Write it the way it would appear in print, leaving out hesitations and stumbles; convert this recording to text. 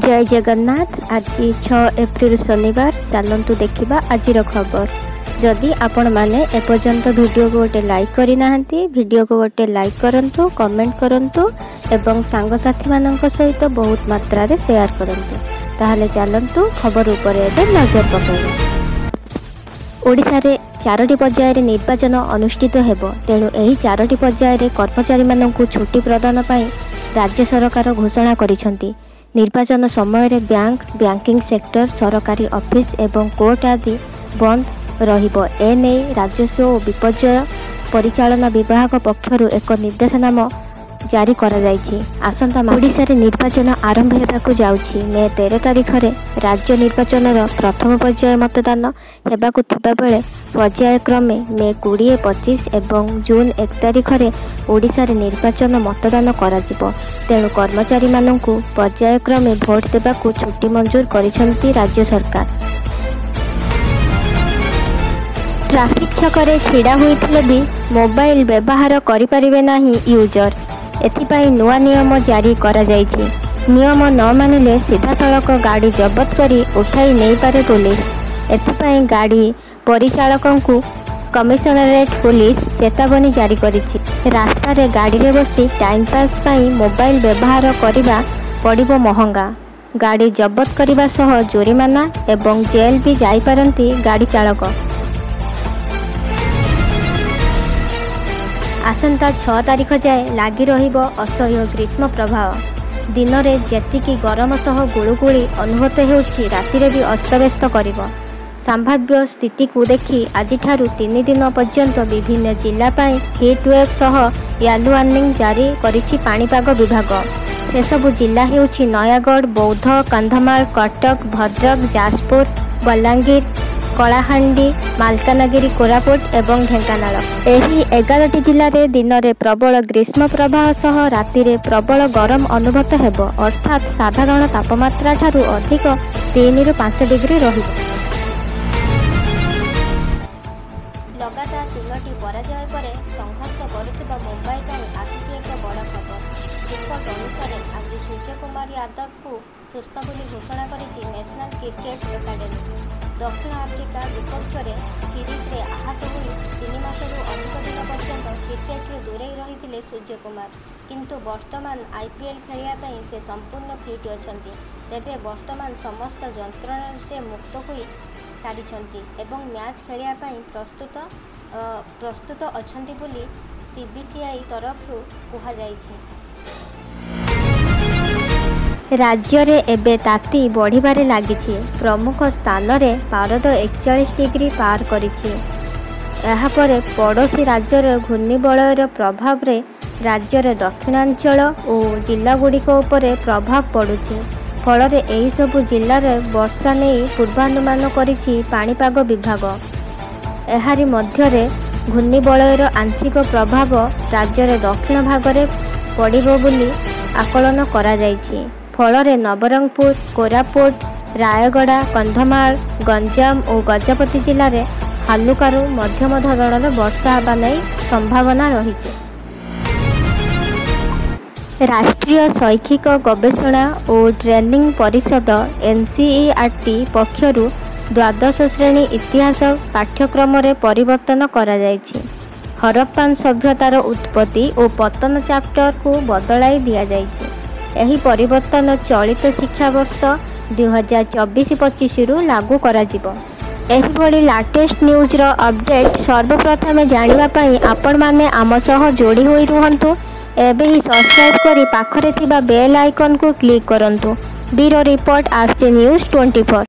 जय जगन्नाथ। आज 6 एप्रिल शनिवार। चलतु देखा आज खबर। जदि आपण मैंने एपर्यंत वीडियो को गोटे लाइक करना वीडियो को गोटे लाइक करंतु, कमेंट करंतु एवं सांगसाथी मानक सहित बहुत मात्रा रे शेयर करंतु। ताहले चलतु खबर उपर नजर पकाइबा। ओडिशा रे 4टी पर्यायर निर्वाचन अनुष्ठित हेबो। तेणु एही 4टी पर्यायर कर्मचारी मानकु छुट्टी प्रदान पई राज्य सरकार घोषणा करिसंती। निर्वाचन समय रे बैंक, बैंकिंग सेक्टर, सरकारी ऑफिस एवं कोर्ट आदि बंद रहिबो। एने राजस्व और विपर्यय परिचालना विभाग पक्षरु एक निर्देशनामा जारी करा जायछि। आसंता ओडिशा रे निर्वाचन आरंभ हेबाकु जाउछि। मे 13 तारिख रे राज्य निर्वाचन प्रथम पर्याय मतदान हेबाकु थिबा बेले पर्याय क्रमे मे 20, 25 एवं जून 1 तारिख रे ओडिशा रे निर्वाचन मतदान करा जिवो। तेणु कर्मचारी माननकु पर्याय क्रमे भोट देबाकु छुट्टी मंजूर करिसंती राज्य सरकार। ट्रैफिक छकरे छिड़ा होइथिले भी मोबाइल व्यवहार करि परिबे नाही यूजर। एथिपाई नुआ नियम जारी करा जायछि। नियम न मानिले सीधा सड़क गाड़ी जबत करी उठाई नहीं पारे पुलिस। एथिपाई गाड़ी परिचालकंकु कमिशनरेट पुलिस चेतावनी जारी करिछि। रास्ता रे गाड़ी रे बसी टाइम पास पाई मोबाइल व्यवहार करिबा पड़िबो महंगा। गाड़ी जबत करिबा सह जुरिमाना एवं जेल भी जाई पारंती गाड़ी चालक। आसंता 6 तारिख जाए लगी रहिबो असह्य ग्रीष्म प्रभाव। दिन में जेतिकी गरम सह गुळुगुळी अनुभूत हेउछि, राति रे भी अस्तव्यस्त करिबो। संभाव्य स्थिति को देखि आज 3 दिन पर्यंत विभिन्न जिला पाई हीट वेव सह येलो वार्निंग जारी करिछि पाणीपाग विभाग। से सबु जिला हेउछि नयागढ़, बौद्ध, कंधमाल, कटक, भद्रक, जाजपुर, बलांगीर, कलाहांडी, मालकानगिरी, कोरापुट एवं ढेंकानाल। एही 11टी जिले में दिन में प्रबल ग्रीष्म प्रवाह सह राति रे प्रबल गरम अनुभूत हेबो। अर्थात साधारण तापमात्रा ठारू अधिक 3 ରୁ 5 डिग्री रहिबो। लगातार 3टी पराजय पर संघर्ष करुवा मुंबई पर आसीछि एक बड़ खबर। रिपोर्ट अनुसार आज सूर्यकुमार यादव को सुस्थ बोली घोषणा करिछि नेशनल क्रिकेट एकाडेमी। दक्षिण आफ्रिका विपक्ष में सीरीज रे आहत होई 3 मासरू अधिक दिन पर्यंत क्रिकेट रू दूरे रही सूर्यकुमार, किंतु वर्तमान आईपीएल खेलिया से संपूर्ण फिट अछंती। तेबे वर्तमान समस्त जंत्रणा से मुक्त होई सारिछंती एवं मैच खेलिया प्रस्तुत अछंती बोली सीबीसीआई तरफ कहा जायछि। राज्य रे एबे ताती बढ़िबारे लागिछि। प्रमुख स्थान रे पारद 41 डिग्री पार करिछि। एहा परे पड़ोशी राज्य रे घूर्णिबलयर प्रभाव रे राज्य रे दक्षिणांचल और जिला गुड़िक उपरे प्रभाव पड़ुछि। फल रे एही सबु जिल्ला रे वर्षा नहीं पूर्वानुमान करिछि पाणीपाग विभाग। एहारी मध्य रे घूर्णिबलयर आंशिक प्रभाव राज्य रे दक्षिण भाग रे पड़िबो बोली आकलन करा जायछि। फल रे नवरंगपुर, कोरापुट, रायगड़ा, कंधमाल, गंजाम और गजपति जिले में हालुकारु मध्यम धरणर वर्षा हेबा नै संभावना रहिছে। राष्ट्रीय शैक्षिक गवेषणा और ट्रेनिंग परिषद एनसीईआरटी पक्षरु द्वादश श्रेणी इतिहास पाठ्यक्रम रे परिवर्तन करा जायछि। हरप्पान सभ्यतार उत्पत्ति और पतन चैप्टर को बदलाई दिया जायछि। एही परिवर्तन चलित शिक्षा वर्ष 2024-25 रु लागू करा जिवो। एही भली लेटेस्ट न्यूज रो अपडेट सर्वप्रथम जानिबा पई आपण माने आम सह जोड़ी होई रुहंतु। एबे ही सब्सक्राइब करी पाखरे थिबा बेल आइकन को क्लिक करंतु। Bureau report RJ news 24।